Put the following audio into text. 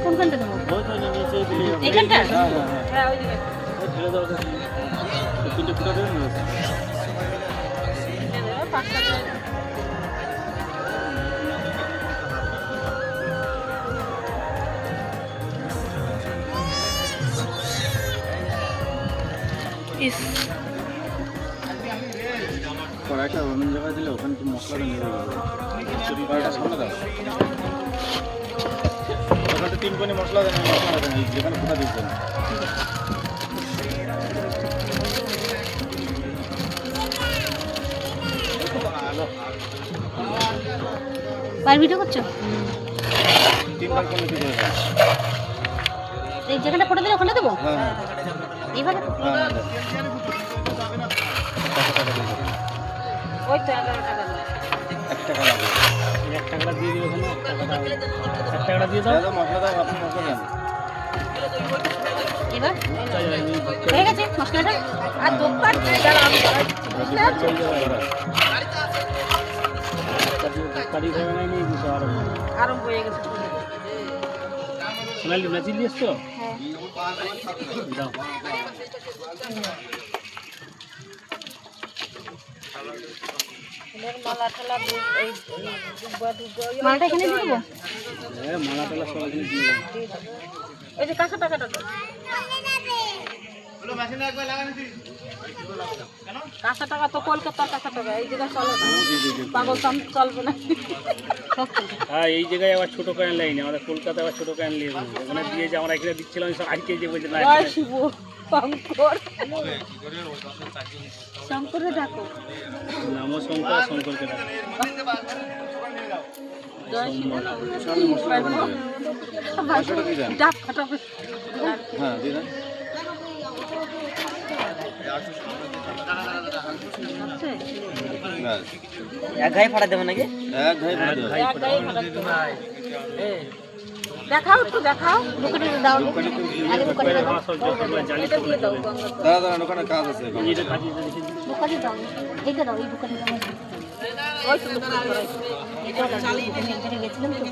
কোনখানটা দেবো? এইখানটা? হ্যাঁ ওই দিকে। কড়াইটা অন্য জায়গায় দিলে ওখানে তো মশলাটা নিয়ে যাবে। কড়াইটা সামনে দাও। ওখানে 3 কোনি মশলা দেন, মশলা দেন যেখানে ফুটা দিচ্ছেন। বাইরে ভিডিও করছো? 3 বার কোনি দিতে হবে। এই যেখানে ফটো দিলে ওখানে দেবো? হ্যাঁ এইভাবে? হ্যাঁ। ওই তো 11 টাকা। 1 টাকা লাগবে। 1 টাকা দিয়ে দিও ওখানে। 1 টাকা দিয়ে দাও। দাদা মশলা দাও, আপনি মশলা দেন। এবার হয়ে গেছে মশলাটা। আর দোকান যারা আমি কারি খাবে না নিয়ে দিতে আরম্ভ হয়ে গেছে। সোনালি নাচি দিয়েছ তো? হ্যাঁ দাও। মালটা এখানে দিয়ে দেবো? হ্যাঁ মালা টালা সব এখানে দিয়ে দাও। এই যে কাঁচা টাকাটা তো কাঁচা টাকা তো কলকাতার কাঁচা টাকা, এই জায়গায় চলে না, পাগল চলবে না। হ্যাঁ এই জায়গায় আবার ছোটো কয়েন লাইনে, আমাদের কলকাতায় আবার ছোটো কয়েন নিয়ে ওখানে দিয়ে যে আমরা এখানে দিচ্ছিলাম সব আজকে যে বলছে না শিব শঙ্কর শঙ্করে ডাকো, নামও শঙ্কর, শঙ্করকে ডাকো। জয় শিব ডাক ফাটাবে। হ্যাঁ দিয়ে দেন। এক ঘাই ফাটা দেবো নাকি? এক ঘাই ফাটা দেবো। দেখাও একটু দেখাও, দোকানে দাও আগে দোকানে দাও, এটা দিয়ে দাও দাদা দাদা ওখানে কাজ আছে। দোকানে দাও, এইটা দাও, এই দোকানে দাও। ওই তো দোকানে গেছিলাম তো।